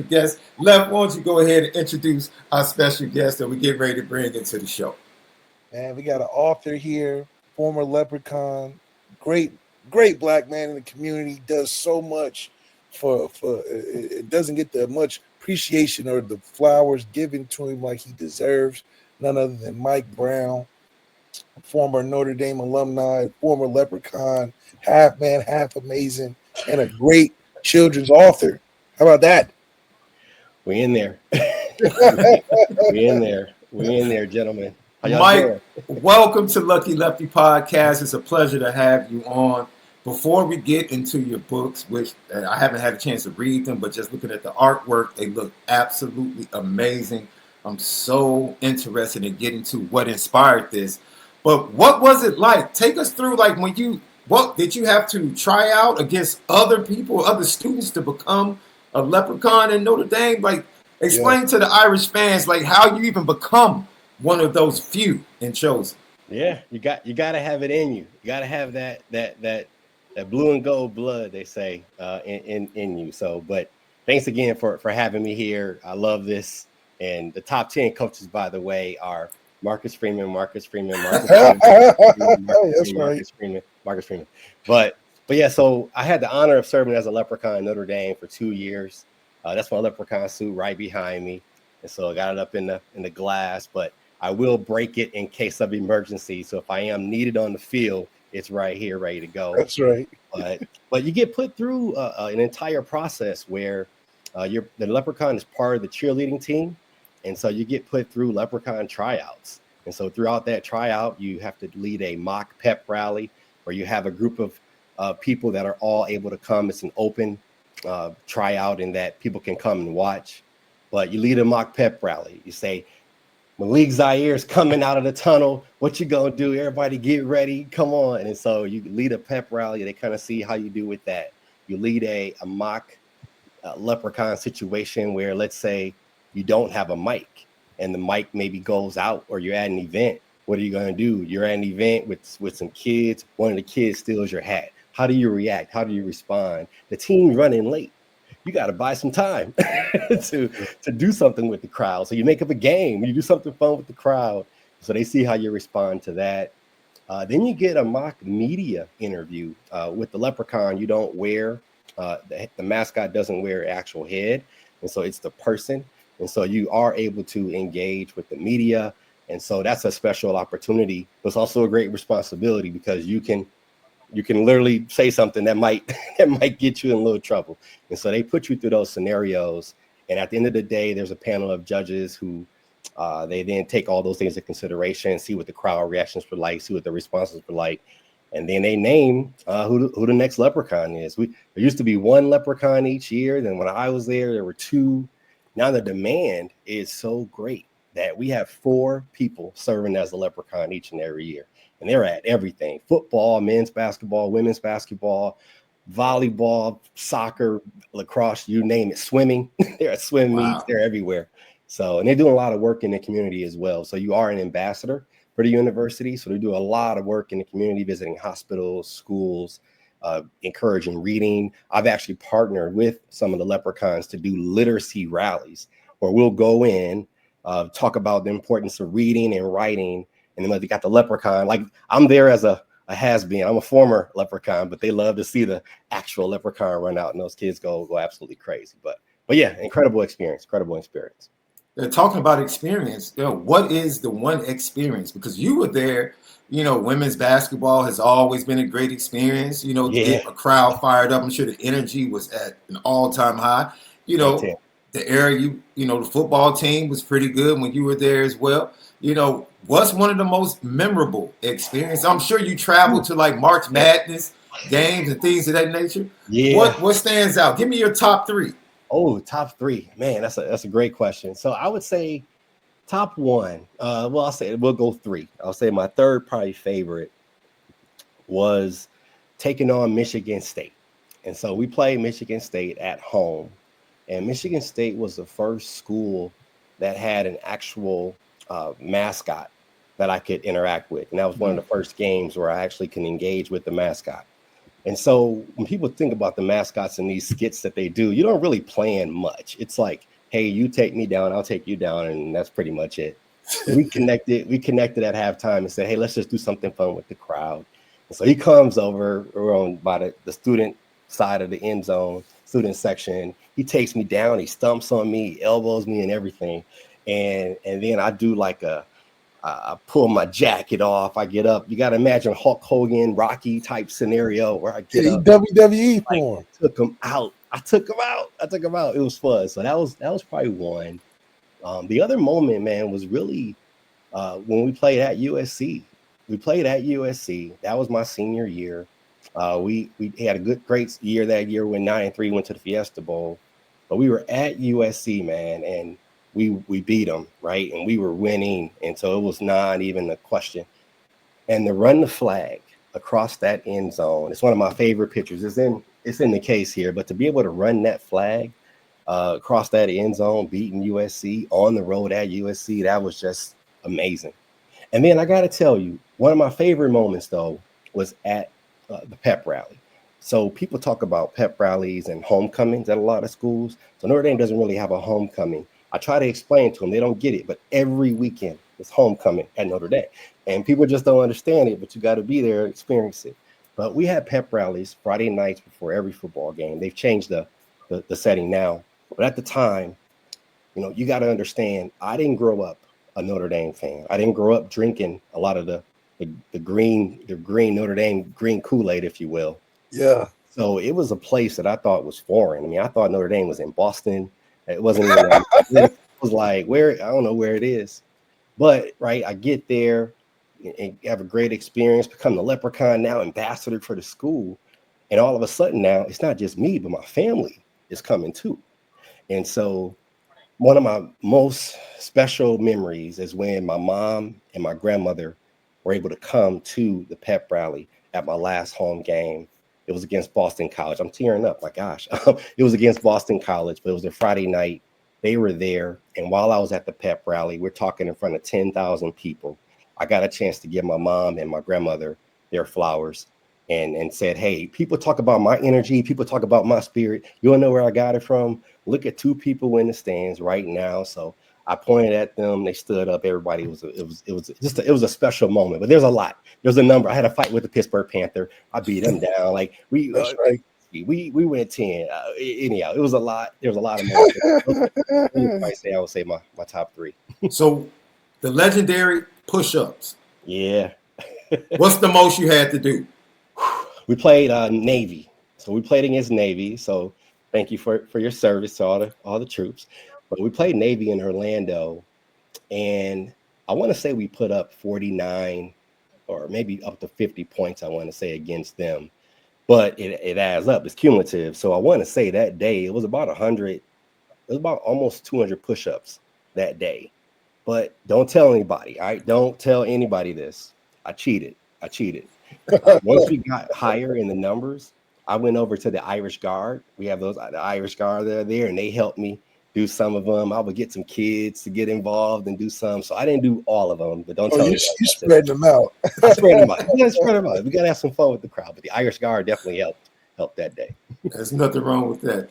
guest. Left, why don't you go ahead and introduce our special guest that we get ready to bring into the show? Man, we got an author here, former Leprechaun, great, great black man in the community. Does so much for it doesn't get the much appreciation or the flowers given to him like he deserves. None other than Mike Brown, former Notre Dame alumni, former Leprechaun, half man, half amazing, and a great children's author. How about that? We in there. we in there. We in there, gentlemen. How y'all Mike, doing? welcome to Lucky Lefty Podcast. It's a pleasure to have you on. Before we get into your books, which I haven't had a chance to read them, but just looking at the artwork, they look absolutely amazing. I'm so interested in getting to what inspired this. But what was it like? Take us through, like, what did you have to try out against other people, other students to become a leprechaun in Notre Dame? Like, Yeah. explain to the Irish fans, like, how you even become one of those few and chosen. Yeah, you got to have it in you. You got to have that blue and gold blood, they say, in you. So, but thanks again for having me here. I love this. And the top 10 coaches, by the way, are Marcus Freeman, Marcus Freeman, Marcus Freeman, That's right. Marcus Freeman. But yeah, so I had the honor of serving as a leprechaun in Notre Dame for 2 years. That's my leprechaun suit right behind me. And so I got it up in the glass, but I will break it in case of emergency. So if I am needed on the field, it's right here, ready to go. That's right. But you get put through an entire process where the leprechaun is part of the cheerleading team. And so you get put through leprechaun tryouts. And so throughout that tryout, you have to lead a mock pep rally where you have a group of people that are all able to come. It's an open tryout in that people can come and watch. But you lead a mock pep rally. You say, Malik Zaire is coming out of the tunnel. What you gonna do? Everybody get ready. Come on. And so you lead a pep rally. They kind of see how you do with that. You lead a mock leprechaun situation where, let's say, you don't have a mic and the mic maybe goes out, or you're at an event. What are you going to do? You're at an event with some kids. One of the kids steals your hat. How do you react? How do you respond? The team's running late. You got to buy some time to do something with the crowd. So you make up a game. You do something fun with the crowd. So they see how you respond to that. Then you get a mock media interview with the leprechaun. You don't wear, the mascot doesn't wear an actual head. And so it's the person. And so you are able to engage with the media. And so that's a special opportunity, but it's also a great responsibility because you can literally say something that might get you in a little trouble. And so they put you through those scenarios. And at the end of the day, there's a panel of judges who they then take all those things into consideration, see what the crowd reactions were like, see what the responses were like. And then they name who the next leprechaun is. There used to be one leprechaun each year. Then when I was there were two. Now the demand is so great that we have 4 people serving as a leprechaun each and every year. And they're at everything: football, men's basketball, women's basketball, volleyball, soccer, lacrosse, you name it, swimming. They're at swim meets, they're everywhere. So, and they're doing a lot of work in the community as well. So you are an ambassador for the university. So they do a lot of work in the community, visiting hospitals, schools, encouraging reading. I've actually partnered with some of the leprechauns to do literacy rallies where we'll go in, talk about the importance of reading and writing. And then they got the leprechaun. Like, I'm there as a has-been. I'm a former leprechaun, but they love to see the actual leprechaun run out, and those kids go absolutely crazy. But yeah, incredible experience. Talking about experience, what is the one experience? Because you were there, women's basketball has always been a great experience. Get a crowd fired up. I'm sure the energy was at an all-time high. The area, the football team was pretty good when you were there as well. What's one of the most memorable experiences? I'm sure you traveled to like March Madness games and things of that nature. Yeah. What stands out? Give me your top 3. Oh, top 3, man. That's a great question. So I would say top 1. I'll say we'll go 3. I'll say my third probably favorite was taking on Michigan State. And so we played Michigan State at home, and Michigan State was the first school that had an actual mascot that I could interact with. And that was one of the first games where I actually can engage with the mascot. And so when people think about the mascots and these skits that they do, you don't really plan much. It's like, hey, you take me down, I'll take you down, and that's pretty much it. So we connected at halftime and said, hey, let's just do something fun with the crowd. And so he comes over, we're on by the student side of the end zone, student section. He takes me down, he stumps on me, elbows me and everything. And then I do like I pull my jacket off. I get up. You got to imagine Hulk Hogan, Rocky type scenario where I get up. WWE form. Took him out. I took him out. It was fun. So that was probably one. The other moment, man, was really when we played at USC. That was my senior year. We had a great year that year. When 9-3 went to the Fiesta Bowl, but we were at USC, man, and we beat them, right? And we were winning. And so it was not even a question. And to run the flag across that end zone, it's one of my favorite pictures. It's in the case here, but to be able to run that flag across that end zone, beating USC on the road at USC, that was just amazing. And then I got to tell you, one of my favorite moments, though, was at the pep rally. So people talk about pep rallies and homecomings at a lot of schools. So Notre Dame doesn't really have a homecoming. I try to explain to them, they don't get it, but every weekend is homecoming at Notre Dame. And people just don't understand it, but you got to be there and experience it. But we had pep rallies Friday nights before every football game. They've changed the setting now. But at the time, you got to understand, I didn't grow up a Notre Dame fan. I didn't grow up drinking a lot of the green Notre Dame green Kool-Aid, if you will. Yeah. So it was a place that I thought was foreign. I mean, I thought Notre Dame was in Boston. It wasn't even it was like, where, I don't know where it is. But right, I get there and have a great experience, become the Leprechaun now, ambassador for the school. And all of a sudden now, it's not just me, but my family is coming too. And so one of my most special memories is when my mom and my grandmother were able to come to the pep rally at my last home game. It was against Boston College. I'm tearing up, my gosh. It was against Boston College, but it was a Friday night. They were there. And while I was at the pep rally, we're talking in front of 10,000 people. I got a chance to give my mom and my grandmother their flowers and said, hey, people talk about my energy. People talk about my spirit. You want to know where I got it from? Look at two people in the stands right now. So I pointed at them. They stood up. Everybody it was a special moment. But there's a lot. There's a number. I had a fight with the Pittsburgh Panther. I beat them down. Like we went 10. Anyhow, it was a lot. There was a lot of moments. I would say my top three. So the legendary push-ups. Yeah. What's the most you had to do? We played Navy. So we played against Navy. So thank you for your service to all the troops. But we played Navy in Orlando, and I want to say we put up 49 or maybe up to 50 points, I want to say, against them. But it adds up. It's cumulative. So I want to say that day, it was about 100. It was about almost 200 push-ups that day. But don't tell anybody. All right? Don't tell anybody this. I cheated. Once we got higher in the numbers, I went over to the Irish Guard. We have the Irish Guard that are there, and they helped me do some of them. I would get some kids to get involved and do some. So I didn't do all of them, but don't tell me. You spread them out. I spread them out. We gotta spread them out. We gotta have some fun with the crowd. But the Irish Guard definitely helped that day. There's nothing wrong with that.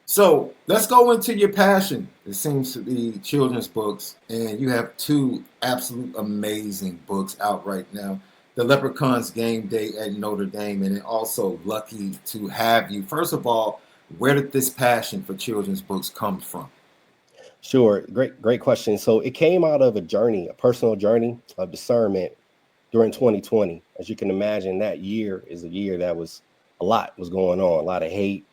So let's go into your passion. It seems to be children's books, and you have two absolute amazing books out right now. The Leprechaun's Game Day at Notre Dame, and also lucky to have you. First of all, where did this passion for children's books come from? Sure. Great question. So it came out of a personal journey of discernment during 2020. As you can imagine, that year is a year that was a lot was going on, a lot of hate,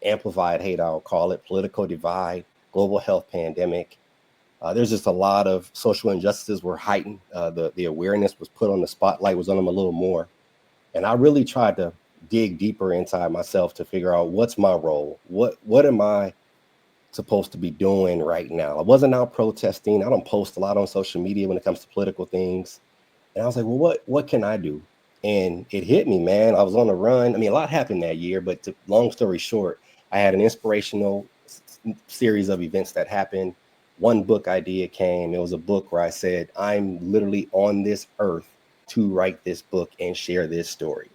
amplified hate, I'll call it, political divide, global health pandemic. There's just a lot of social injustices were heightened. The awareness was put on the spotlight, was on them a little more. And I really tried to dig deeper inside myself to figure out what's my role. What am I supposed to be doing right now? I wasn't out protesting. I don't post a lot on social media when it comes to political things. And I was like, well, what can I do? And it hit me, man. I was on a run. I mean, a lot happened that year, but long story short, I had an inspirational series of events that happened. One book idea came. It was a book where I said, I'm literally on this earth to write this book and share this story.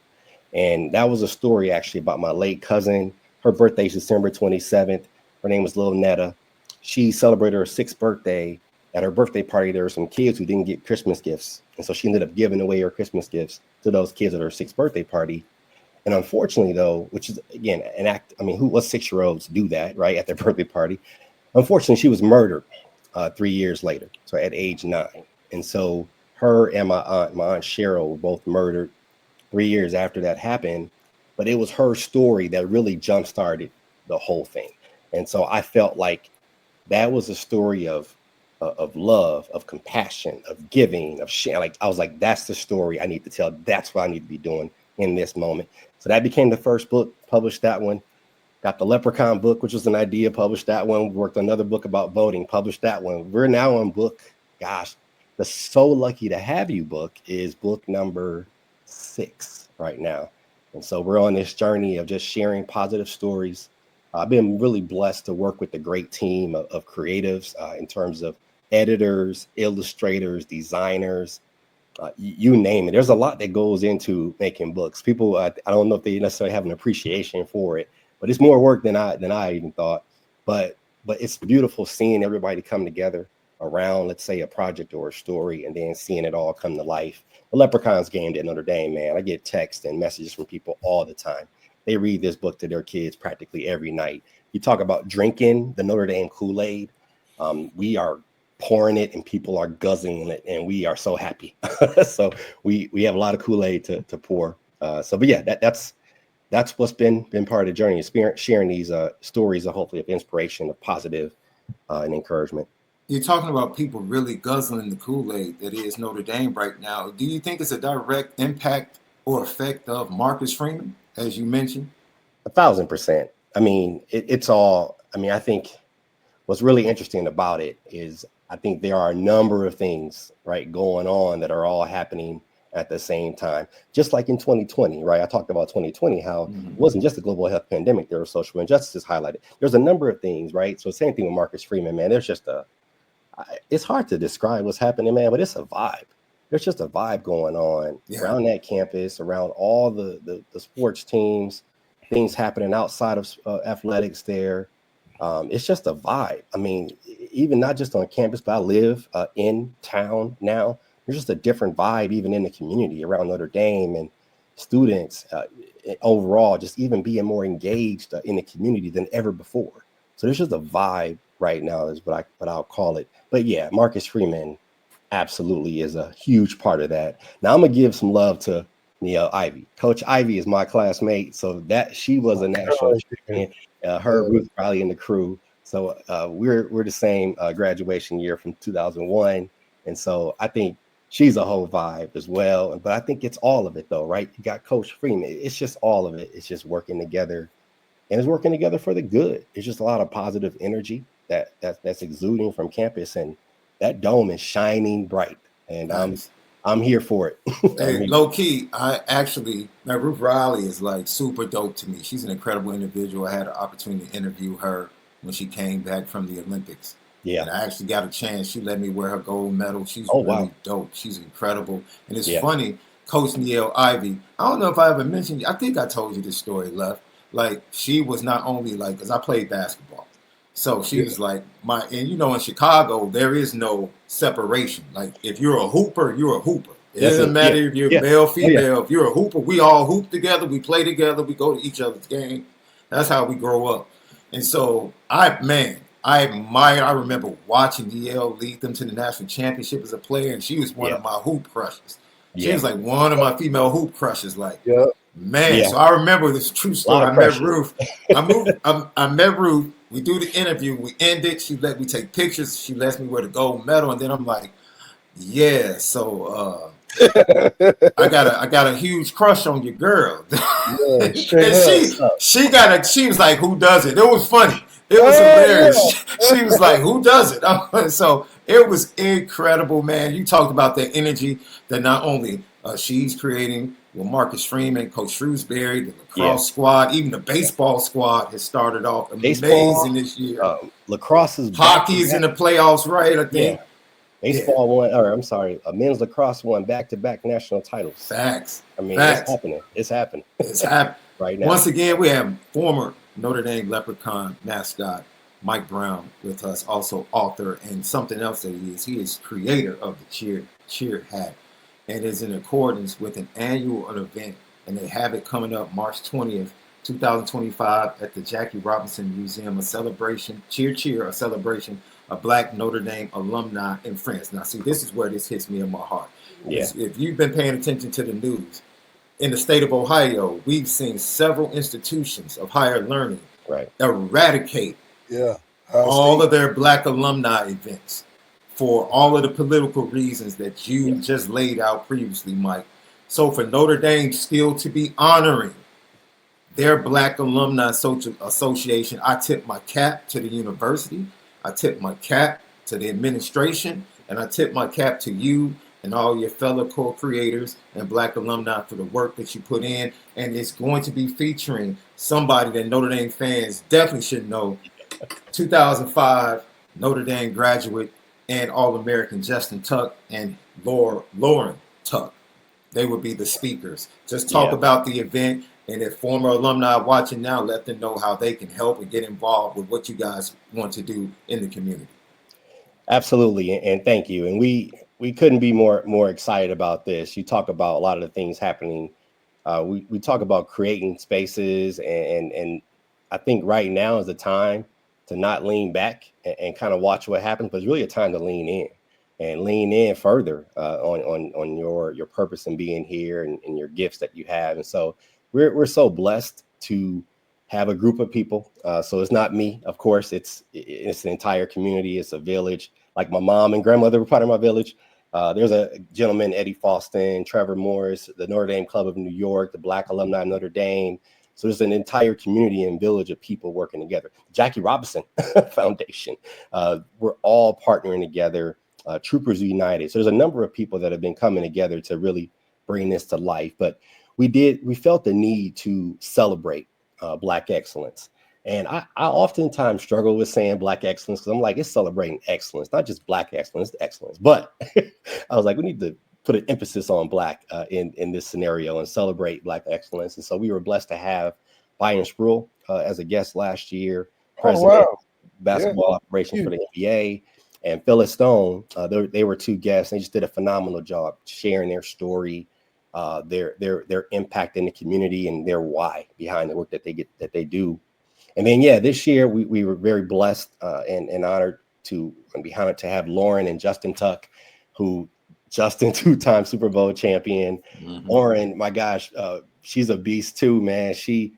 And that was a story actually about my late cousin. Her birthday's December 27th. Her name was Lil Netta. She celebrated her 6th birthday. At her birthday party, there were some kids who didn't get Christmas gifts. And so she ended up giving away her Christmas gifts to those kids at her 6th birthday party. And unfortunately, though, which is, again, an act, I mean, what 6-year-olds do that, right, at their birthday party? Unfortunately, she was murdered 3 years later, so at age 9. And so her and my aunt Cheryl, were both murdered 3 years after that happened. But it was her story that really jump-started the whole thing. And so I felt like that was a story of love, of compassion, of giving, of sharing. Like, I was like, that's the story I need to tell. That's what I need to be doing in this moment. So that became the first book, published that one. Got the Leprechaun book, which was an idea, published that one. Worked on another book about voting, published that one. We're now on book, gosh, the So Lucky to Have You book is book number 6 right now. And so we're on this journey of just sharing positive stories. I've been really blessed to work with a great team of creatives in terms of editors, illustrators, designers, you name it. There's a lot that goes into making books. People, I don't know if they necessarily have an appreciation for it, but it's more work than I even thought. But it's beautiful seeing everybody come together around, let's say, a project or a story, and then seeing it all come to life. The Leprechauns gamed at Notre Dame, man. I get texts and messages from people all the time. They read this book to their kids practically every night. You talk about drinking the Notre Dame Kool-Aid. We are pouring it and people are guzzling it, and we are so happy. So we have a lot of Kool-Aid to pour. But yeah, that's what's been part of the journey, is sharing these stories of hopefully of inspiration, of positive and encouragement. You're talking about people really guzzling the Kool-Aid that is Notre Dame right now. Do you think it's a direct impact or effect of Marcus Freeman, as you mentioned? 1,000%. I mean, it's all, I mean, I think what's really interesting about it is I think there are a number of things, right, going on that are all happening at the same time. Just like in 2020, right? I talked about 2020, how it wasn't just a global health pandemic. There were social injustices highlighted. There's a number of things, right? So same thing with Marcus Freeman, man. There's just it's hard to describe what's happening, man, but it's a vibe. There's just a vibe going on around that campus, around all the sports teams, things happening outside of athletics there. It's just a vibe. I mean, even not just on campus, but I live in town now. There's just a different vibe even in the community around Notre Dame, and students overall just even being more engaged in the community than ever before. So there's just a vibe right now is what I'll call it. But yeah, Marcus Freeman absolutely is a huge part of that. Now I'm gonna give some love to Ivy. Coach Ivy is my classmate, so that she was a national champion. Her, Ruth Riley, and the crew. So we're the same graduation year from 2001, and so I think she's a whole vibe as well. But I think it's all of it, though, right? You got Coach Freeman. It's just all of it. It's just working together, and it's working together for the good. It's just a lot of positive energy that's exuding from campus, and that dome is shining bright, and I'm here for it. Hey, low key, Ruth Riley is like super dope to me. She's an incredible individual. I had an opportunity to interview her when she came back from the Olympics. Yeah. And I actually got a chance. She let me wear her gold medal. She's really dope. She's incredible. And it's funny, Coach Niele Ivy, I don't know if I ever mentioned you. I think I told you this story, Left. Like, she was not only like, because I played basketball. So she was like, and you know, in Chicago, there is no separation. Like, if you're a hooper, you're a hooper. It doesn't matter if you're male, female. If you're a hooper, we all hoop together. We play together. We go to each other's game. That's how we grow up. And so I remember watching Niele lead them to the national championship as a player, and she was one of my hoop crushes. She was like one of my female hoop crushes. Like, man. So I remember this true story. I met Ruth. I met Ruth. We do the interview. We end it. She let me take pictures. She lets me wear the gold medal, and then I'm like, yeah. So I got a huge crush on your girl. And she was like, who does it? It was funny. It was hilarious. She was like, who does it? So it was incredible, man. You talked about that energy that not only she's creating with Marcus Freeman, Coach Shrewsbury, the lacrosse squad, even the baseball squad has started off amazing this year. Lacrosse is hockey is in the playoffs, right? I think. Baseball won, or I'm sorry, men's lacrosse won back-to-back national titles. Facts. I mean, Facts. it's happening. It's happening. It's happening right now. Once again, we have former Notre Dame Leprechaun mascot Mike Brown with us, also author, and something else that he is. He is creator of the cheer hat, and is in accordance with an annual event, and they have it coming up March 20th, 2025 at the Jackie Robinson Museum, a celebration, a celebration of Black Notre Dame alumni in France. Now, see, this is where this hits me in my heart. Yeah. If you've been paying attention to the news, in the state of Ohio, we've seen several institutions of higher learning eradicate all of their Black alumni events for all of the political reasons that you just laid out previously, Mike. So for Notre Dame still to be honoring their Black Alumni Association, I tip my cap to the university, I tip my cap to the administration, and I tip my cap to you and all your fellow co-creators and Black alumni for the work that you put in. And it's going to be featuring somebody that Notre Dame fans definitely should know. 2005 Notre Dame graduate and All-American Justin Tuck and Lauren Tuck. They would be the speakers. Just talk about the event, and if former alumni watching now, let them know how they can help and get involved with what you guys want to do in the community. Absolutely, and thank you. And we couldn't be more excited about this. You talk about a lot of the things happening. We talk about creating spaces, and I think right now is the time to not lean back and kind of watch what happens, but it's really a time to lean in further on your purpose in being here and your gifts that you have. And so we're so blessed to have a group of people. So it's not me, of course, it's an entire community. It's a village. Like my mom and grandmother were part of my village. There's a gentleman, Eddie Faustin, Trevor Morris, the Notre Dame Club of New York, the Black Alumni of Notre Dame. So there's an entire community and village of people working together. Jackie Robinson Foundation. We're all partnering together. Troopers United. So there's a number of people that have been coming together to really bring this to life. But we felt the need to celebrate Black excellence. And I oftentimes struggle with saying Black excellence because I'm like, it's celebrating excellence, not just Black excellence, it's excellence. But I was like, we need to put an emphasis on Black in this scenario and celebrate Black excellence. And so we were blessed to have Byron Spruill as a guest last year, president of basketball operations for the NBA, and Phyllis Stone. They were two guests. They just did a phenomenal job sharing their story, their impact in the community, and their why behind the work that they do. And then, this year we were very blessed and honored to have Lauren and Justin Tuck, Justin, two-time Super Bowl champion. Mm-hmm. Lauren, my gosh, she's a beast too, man. She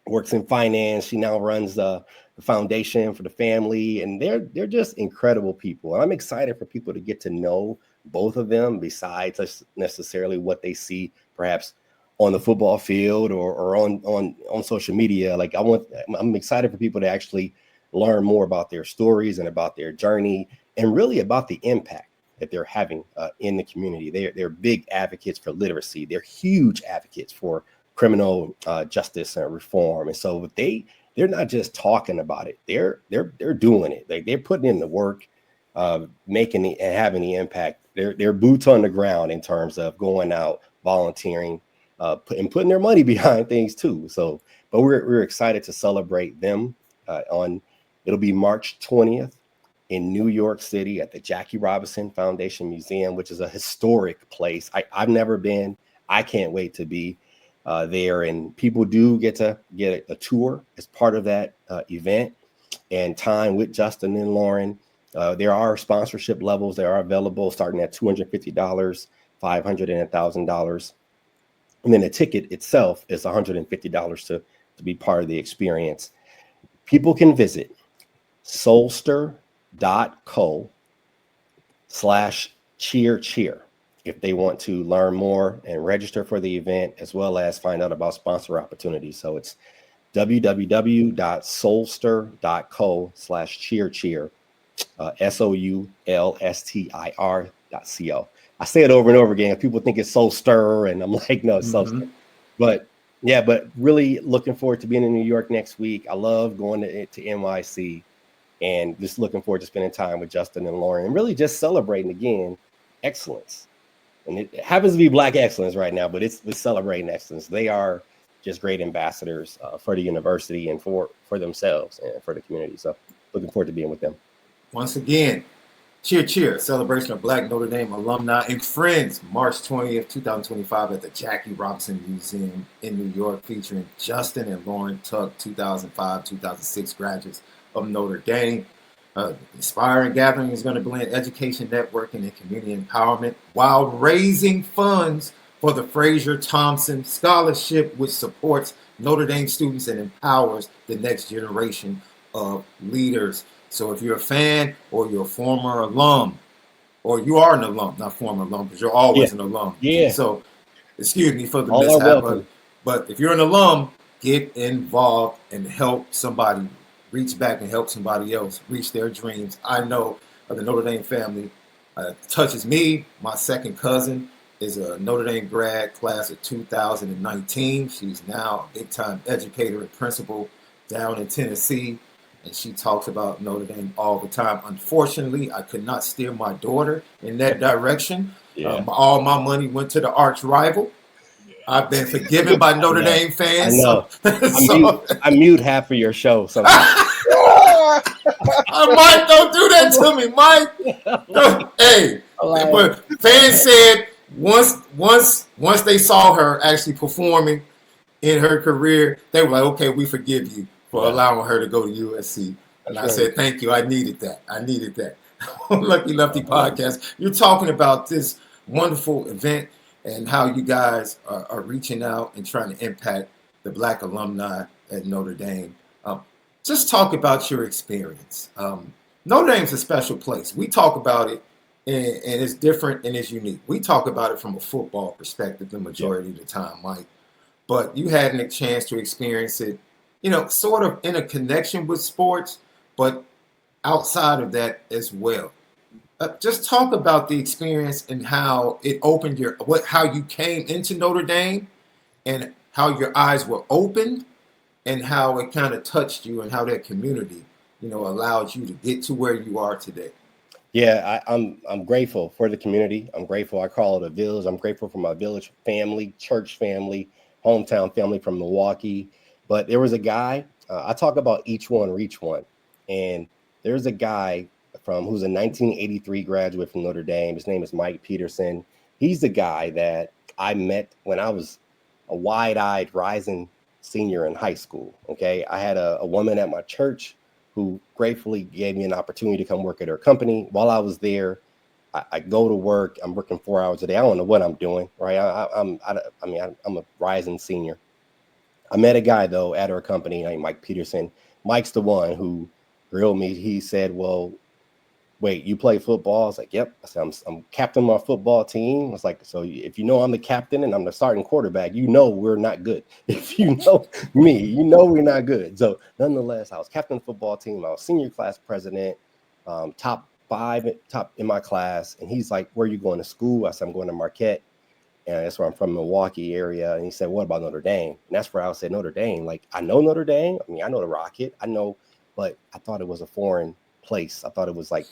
works in finance. She now runs the foundation for the family, and they're just incredible people. And I'm excited for people to get to know both of them, besides necessarily what they see perhaps on the football field or on social media. Like I'm excited for people to actually learn more about their stories and about their journey, and really about the impact that they're having in the community. They're big advocates for literacy. They're huge advocates for criminal justice and reform. And so they're not just talking about it. They're doing it. They're putting in the work, making it and having the impact. They're boots on the ground in terms of going out, volunteering, and putting their money behind things too. So, but we're excited to celebrate them it'll be March 20th in New York City at the Jackie Robinson Foundation Museum, which is a historic place. I've never been. I can't wait to be there. And people do get a tour as part of that event, and time with Justin and Lauren. There are sponsorship levels that are available, starting at $250, $500, and $1,000. And then the ticket itself is $150 to be part of the experience. People can visit solster.co/cheer if they want to learn more and register for the event, as well as find out about sponsor opportunities. So it's www.solster.co/cheer, SOULSTIR.co. I say it over and over again. People think it's Solster, and I'm like, no, it's Solster. But really looking forward to being in New York next week. I love going to NYC and just looking forward to spending time with Justin and Lauren and really just celebrating again excellence. And it happens to be Black excellence right now, but it's celebrating excellence. They are just great ambassadors for the university and for themselves and for the community. So looking forward to being with them. Once again, cheer, cheer. Celebration of Black Notre Dame alumni and friends, March 20th, 2025 at the Jackie Robinson Museum in New York, featuring Justin and Lauren Tuck, 2005, 2006 graduates of Notre Dame. Inspiring Gathering is going to blend education, networking, and community empowerment while raising funds for the Fraser Thompson Scholarship, which supports Notre Dame students and empowers the next generation of leaders. So if you're a fan or you're a former alum, or you are an alum, not former alum, because you're always an alum. Yeah. So excuse me for the All mishap, but if you're an alum, get involved and help somebody. Reach back and help somebody else reach their dreams. I know the Notre Dame family touches me. My second cousin is a Notre Dame grad, class of 2019. She's now a big-time educator and principal down in Tennessee, and she talks about Notre Dame all the time. Unfortunately, I could not steer my daughter in that direction. All my money went to the arch rival. I've been forgiven by Notre Dame fans. I know. I mute half of your show sometimes. Mike, don't do that to me, Mike. Hey, but fans said once they saw her actually performing in her career, they were like, okay, we forgive you for allowing her to go to USC. And I said, thank you. I needed that. Lucky Lefty podcast. You're talking about this wonderful event and how you guys are reaching out and trying to impact the Black alumni at Notre Dame. Just talk about your experience. Notre Dame's a special place. We talk about it, and it's different and it's unique. We talk about it from a football perspective the majority of the time, Mike. But you had a chance to experience it, sort of in a connection with sports, but outside of that as well. Just talk about the experience and how it opened how you came into Notre Dame and how your eyes were opened and how it kind of touched you and how that community, allowed you to get to where you are today. Yeah, I'm grateful for the community. I'm grateful. I call it a village. I'm grateful for my village family, church family, hometown family from Milwaukee. But there was a guy, I talk about each one, reach one. And there's a guy who's a 1983 graduate from Notre Dame. His name is Mike Peterson. He's the guy that I met when I was a wide-eyed rising senior in high school. Okay, I had a woman at my church who gratefully gave me an opportunity to come work at her company. While I was there, I go to work. I'm working 4 hours a day. I don't know what I'm doing, right? I'm a rising senior. I met a guy though at her company named Mike Peterson. Mike's the one who grilled me. He said, "Well, wait, you play football?" I was like, "Yep." I said, I'm captain of my football team. I was like, "So if you know I'm the captain and I'm the starting quarterback, we're not good. If you know me, we're not good." So nonetheless, I was captain of the football team. I was senior class president, top in my class. And he's like, "Where are you going to school?" I said, "I'm going to Marquette." And that's where I'm from, Milwaukee area. And he said, "What about Notre Dame?" And that's where I said, Notre Dame. Like, I know Notre Dame. I know the Rocket. But I thought it was a foreign place. I thought it was like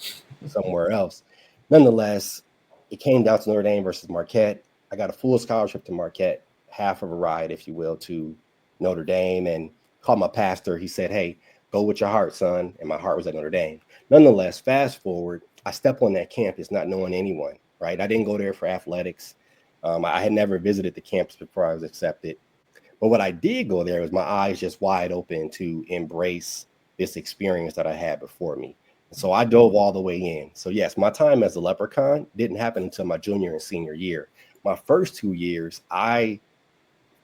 somewhere else. Nonetheless, it came down to Notre Dame versus Marquette. I got a full scholarship to Marquette, half of a ride, if you will, to Notre Dame, and called my pastor. He said, "Hey, go with your heart, son." And my heart was at Notre Dame. Nonetheless, fast forward, I step on that campus not knowing anyone, right? I didn't go there for athletics. I had never visited the campus before I was accepted. But what I did go there was my eyes just wide open to embrace this experience that I had before me. So I dove all the way in. So yes, my time as a Leprechaun didn't happen until my junior and senior year. My first 2 years, I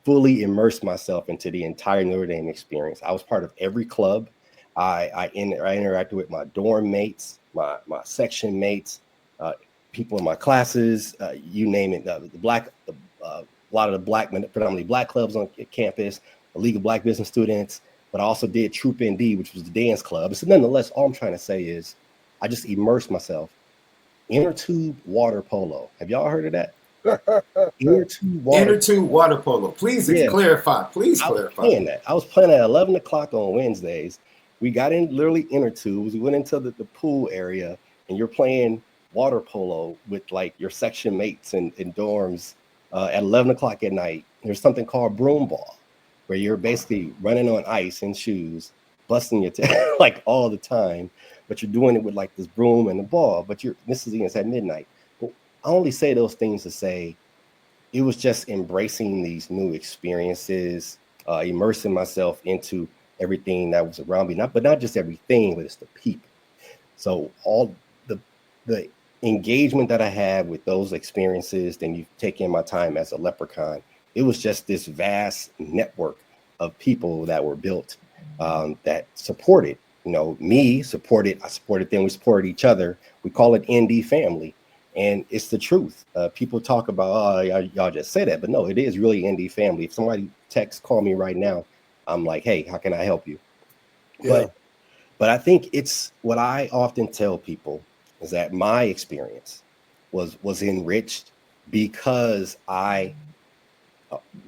fully immersed myself into the entire Notre Dame experience. I was part of every club. I interacted with my dorm mates, my section mates, people in my classes, you name it. A lot of the predominantly black clubs on campus, the League of Black Business Students, but I also did Troop ND, which was the dance club. So nonetheless, all I'm trying to say is I just immersed myself. Inner tube water polo. Have y'all heard of that? Inner tube water polo. Please clarify. Please clarify. I was playing at 11 o'clock on Wednesdays. we got in literally inner tubes. We went into the pool area, and you're playing water polo with like your section mates in dorms at 11 o'clock at night. There's something called broom ball, where you're basically running on ice in shoes, busting your tail like all the time, but you're doing it with like this broom and the ball. But this is against at midnight. But I only say those things to say it was just embracing these new experiences, immersing myself into everything that was around me. Not just everything, but it's the people. So all the engagement that I had with those experiences, then you take in my time as a Leprechaun, it was just this vast network of people that were built that supported, me, supported, I supported them, we supported each other. We call it ND family. And it's the truth. People talk about, y'all just say that, but no, it is really ND family. If somebody call me right now, I'm like, hey, how can I help you? Yeah. But I think it's what I often tell people is that my experience was enriched because I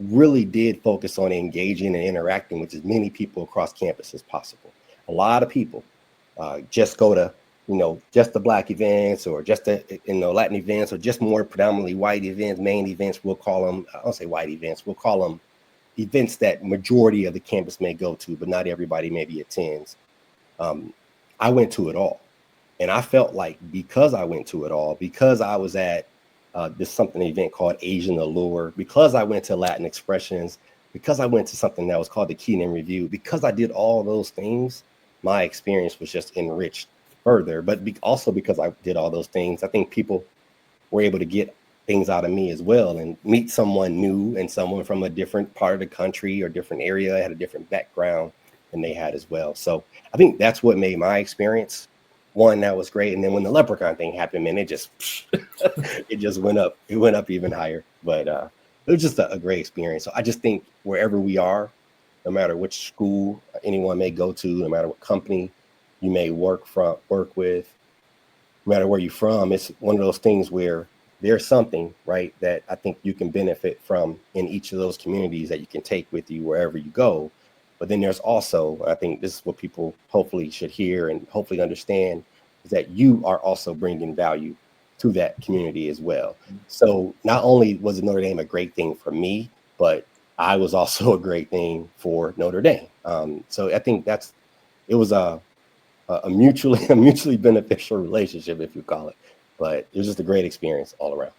really did focus on engaging and interacting with as many people across campus as possible. A lot of people just go to just the Black events or just the Latin events or just more predominantly white events, main events. We'll call them, I don't say white events, we'll call them events that majority of the campus may go to, but not everybody maybe attends. I went to it all. And I felt like because I went to it all, because I was at this event called Asian Allure, because I went to Latin Expressions, because I went to something that was called the Keenan Review, because I did all those things, my experience was just enriched further. But also because I did all those things, I think people were able to get things out of me as well and meet someone new and someone from a different part of the country or different area, had a different background than they had as well. So I think that's what made my experience one that was great. And then when the Leprechaun thing happened, man, it just it just went up. It went up even higher. But it was just a great experience. So I just think wherever we are, no matter which school anyone may go to, no matter what company you may work with, no matter where you're from, it's one of those things where there's something, right, that I think you can benefit from in each of those communities that you can take with you wherever you go. But then there's also, I think this is what people hopefully should hear and hopefully understand, is that you are also bringing value to that community as well. So not only was Notre Dame a great thing for me, but I was also a great thing for Notre Dame. So I think it was a mutually beneficial relationship, if you call it. But it was just a great experience all around.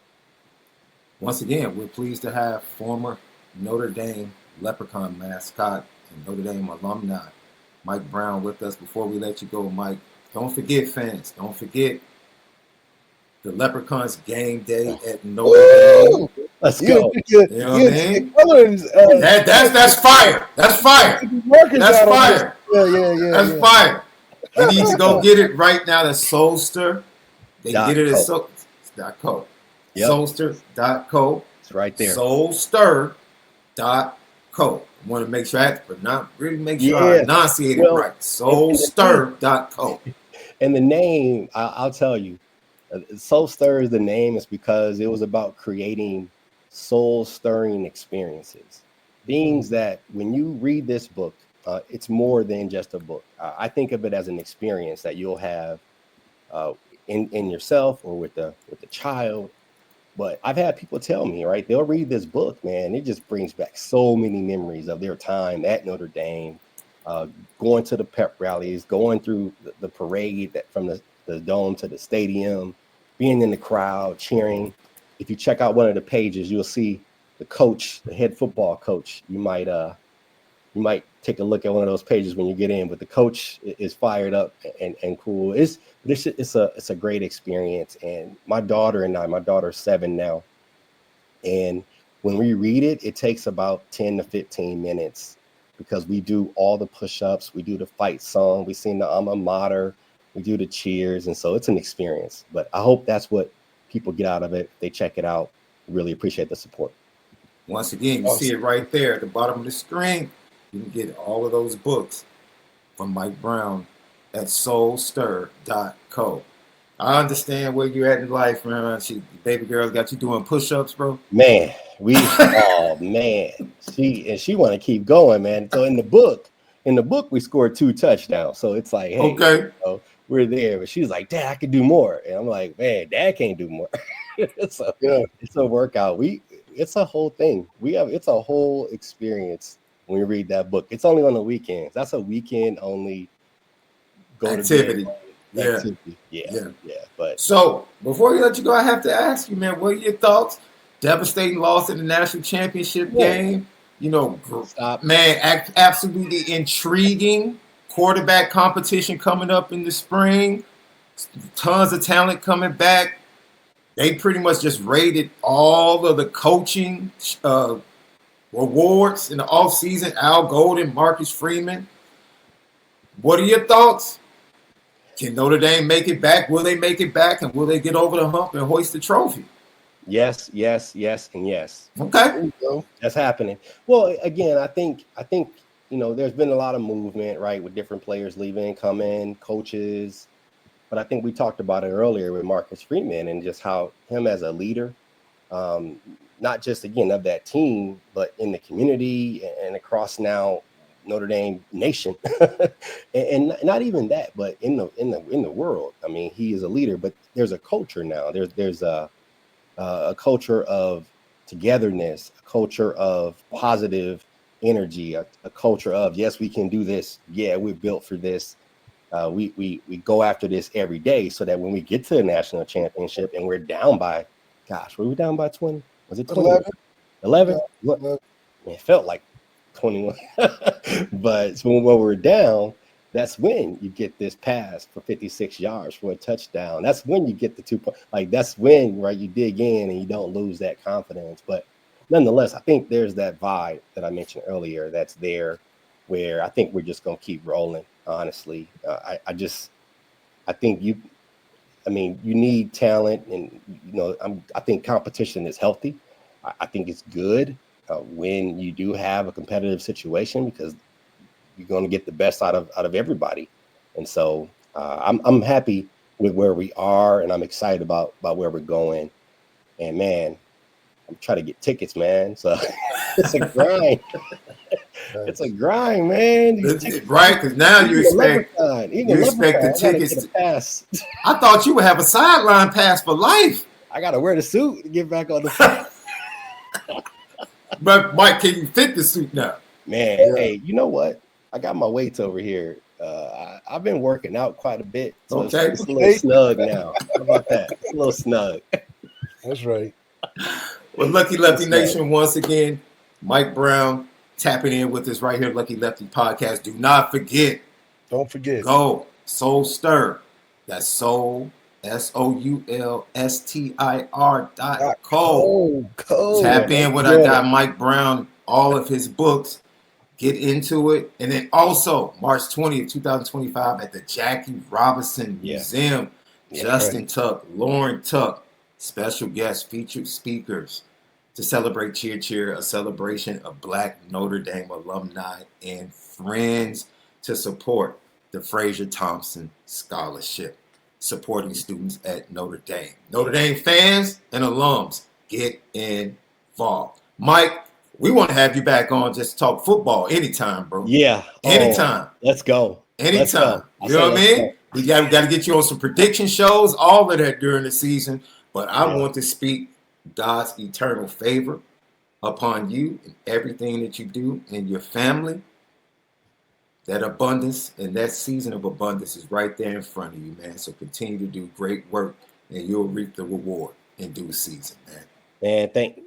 Once again, we're pleased to have former Notre Dame Leprechaun mascot and Notre Dame alumni Mike Brown with us. Before we let you go, Mike, don't forget, fans, don't forget the Leprechauns game day at Notre Dame. Let's go. You know what I mean? That's fire. That's fire. That's fire. Yeah. That's fire. You need to go get it right now. That's Soulster. They get it at Soulster.co. Yep. Soulster.co. It's right there. Soulster.co. I want to make sure I enunciate it right. Soulster.co. And the name, I'll tell you, Soul Stir is the name is because it was about creating soul-stirring experiences. Things that when you read this book, it's more than just a book. I think of it as an experience that you'll have in yourself or with the child. But I've had people tell me, right, they'll read this book, man, it just brings back so many memories of their time at Notre Dame, going to the pep rallies, going through the parade from the dome to the stadium, being in the crowd, cheering. If you check out one of the pages, you'll see the coach, the head football coach. You might take a look at one of those pages when you get in, but the coach is fired up and cool. It's a great experience. And my daughter's 7 now. And when we read it, it takes about 10 to 15 minutes because we do all the push-ups, we do the fight song, we sing the alma mater, we do the cheers. And so it's an experience, but I hope that's what people get out of it. They check it out. Really appreciate the support. Once again, you see it right there at the bottom of the screen. You can get all of those books from Mike Brown at soulstir.co. I understand where you're at in life, man. Baby girl got you doing push-ups, bro. Man, man. She want to keep going, man. So in the book, in the book we scored 2 touchdowns, so it's like, hey, Okay. We're there. But she's like, Dad, I could do more, and I'm like, man, Dad can't do more. So it's a workout. It's a whole thing. It's a whole experience when you read that book. It's only on the weekends. That's a weekend only Activity. Yeah. But so before we let you go, I have to ask you, man, what are your thoughts? Devastating loss in the national championship game. Man, absolutely intriguing quarterback competition coming up in the spring. Tons of talent coming back. They pretty much just rated all of the coaching awards in the offseason. Al Golden, Marcus Freeman. What are your thoughts? Can Notre Dame make it back? Will they make it back? And will they get over the hump and hoist the trophy? Yes, and yes. Okay. That's happening. Well, again, I think there's been a lot of movement, right, with different players leaving, coming, coaches. But I think we talked about it earlier with Marcus Freeman and just how him as a leader, not just, again, of that team, but in the community and across now Notre Dame nation, and not even that, but in the world. I mean, he is a leader, but there's a culture now. There's a culture of togetherness, a culture of positive energy, a culture of, yes, we can do this. Yeah, we're built for this. We go after this every day, so that when we get to the national championship and we're down by, were we down by 20? Was it 20? 11? Yeah, it felt like 21. But so when we're down, that's when you get this pass for 56 yards for a touchdown. That's when you get the 2 points. Like, that's when, right, you dig in and you don't lose that confidence. But nonetheless, I think there's that vibe that I mentioned earlier that's there, where I think we're just going to keep rolling, honestly. I think you need talent, and, I think competition is healthy. I think it's good when you do have a competitive situation, because you're going to get the best out of everybody. And so I'm happy with where we are, and I'm excited about where we're going. And man, I'm trying to get tickets, man. So it's a grind. It's a grind, man. Right, because now you expect the tickets. I thought you would have a sideline pass for life. I got to wear the suit to get back on the field. But Mike, can you fit the suit now? Man, hey, you know what? I got my weights over here. I've been working out quite a bit, so it's a little snug now. How about that? It's a little snug. That's right. Well, Lucky Lefty Nation, once again, Mike Brown tapping in with us right here, Lucky Lefty Podcast. Don't forget. Go Soul Stir. That's Soul, SOULSTIR.co. Tap in with our guy Mike Brown, all of his books. Get into it. And then also March 20th, 2025 at the Jackie Robinson Museum. Justin Tuck, Lauren Tuck, special guest featured speakers to celebrate Cheer Cheer, a celebration of Black Notre Dame alumni and friends to support the Fraser Thompson Scholarship, supporting students at Notre Dame. Notre Dame fans and alums, get involved. Mike, we want to have you back on just to talk football anytime, bro. Yeah. Anytime. Let's go. Anytime. You know what I mean? We got to get you on some prediction shows, all of that during the season. But I want to speak God's eternal favor upon you and everything that you do and your family. That abundance and that season of abundance is right there in front of you, man. So continue to do great work, and you'll reap the reward in due season, man. Man, thank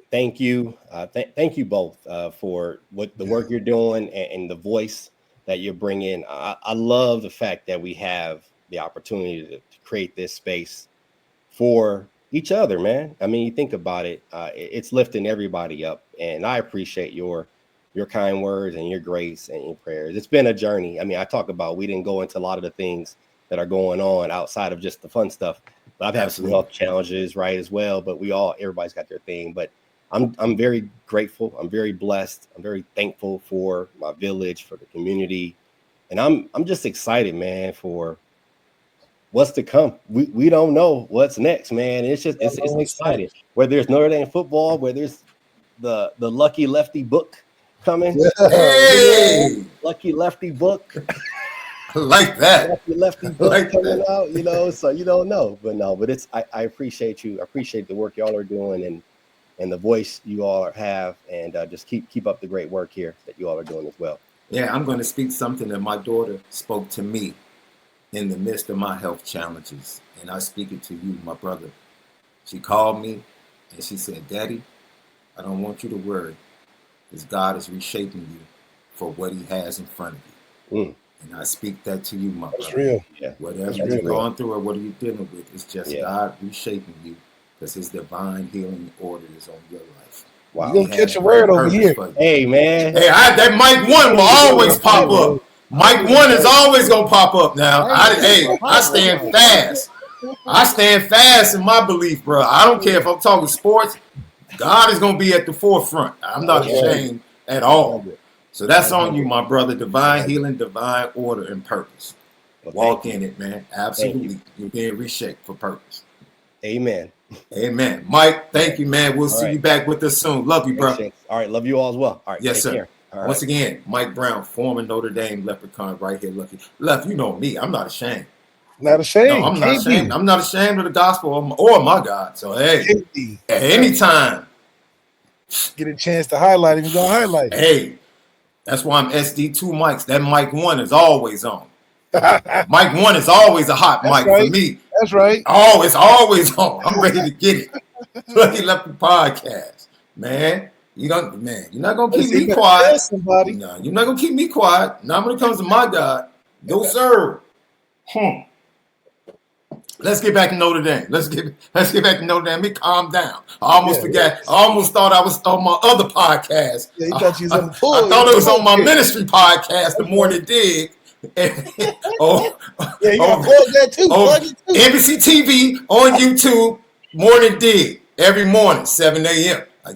you. Thank you both for what the work you're doing and the voice that you're bringing. I love the fact that we have the opportunity to create this space for each other, man. I mean, you think about it, it's lifting everybody up, and I appreciate your kind words and your grace and your prayers. It's been a journey. I mean, I talk about, we didn't go into a lot of the things that are going on outside of just the fun stuff, but I've had some health challenges, right, as well. But everybody's got their thing. But I'm very grateful. I'm very blessed. I'm very thankful for my village, for the community, and I'm just excited, man, for what's to come. We don't know what's next, man. It's exciting. Whether it's Notre Dame football, whether it's the Lucky Lefty book, coming. Hey, Lucky Lefty book. I like that. Lefty book like coming that. out, you know, so you don't know. But no, but it's I appreciate you. I appreciate the work y'all are doing and the voice you all have, and just keep up the great work here that you all are doing as well. Yeah, I'm going to speak something that my daughter spoke to me in the midst of my health challenges. And I speak it to you, my brother. She called me and she said, Daddy, I don't want you to worry, because God is reshaping you for what he has in front of you. Mm. And I speak that to you, my brother. That's real. Yeah. Whatever you're going through or what are you dealing with, it's just God reshaping you, because his divine healing order is on your life. Wow. You're going to catch a word over here. Hey, man. Hey, that Mike 1 will always pop up. Mike 1 is always going to pop up now. I stand fast. I stand fast in my belief, bro. I don't care if I'm talking sports. God is going to be at the forefront. I'm not ashamed at all. So that's on you, my brother. Divine healing, divine order, and purpose. Walk in it, man. Absolutely. You're being reshaped for purpose. Amen. Amen. Mike, thank you, man. We'll see you back with us soon. Love you, bro. All right. Love you all as well. All right. Yes, sir. Once again, Mike Brown, former Notre Dame Leprechaun, right here. Left, you know me. I'm not ashamed. Not ashamed. No, I'm not ashamed. I'm not ashamed of the gospel or my God. So, hey, at any time, get a chance to highlight him, you're going to highlight him. Hey, that's why I'm SD2 mics. That mic 1 is always on. Mic 1 is always a hot mic for me. That's right. Oh, it's always on. I'm ready to get it. Lucky Lefty Podcast. Man, you're not gonna keep me quiet. No, you're not gonna keep me quiet. Not when it comes to my God. No, sir. Let's get back to Notre Dame. Let's get back to Notre Dame. Let me calm down. I almost forgot. I almost thought I was on my other podcast. Yeah, you thought you was on the pool. I thought it was on my ministry podcast, The Morning Dig. Yeah, you gotta plug that too. Plug it too. NBC TV on YouTube, Morning Dig, every morning, 7 a.m. That's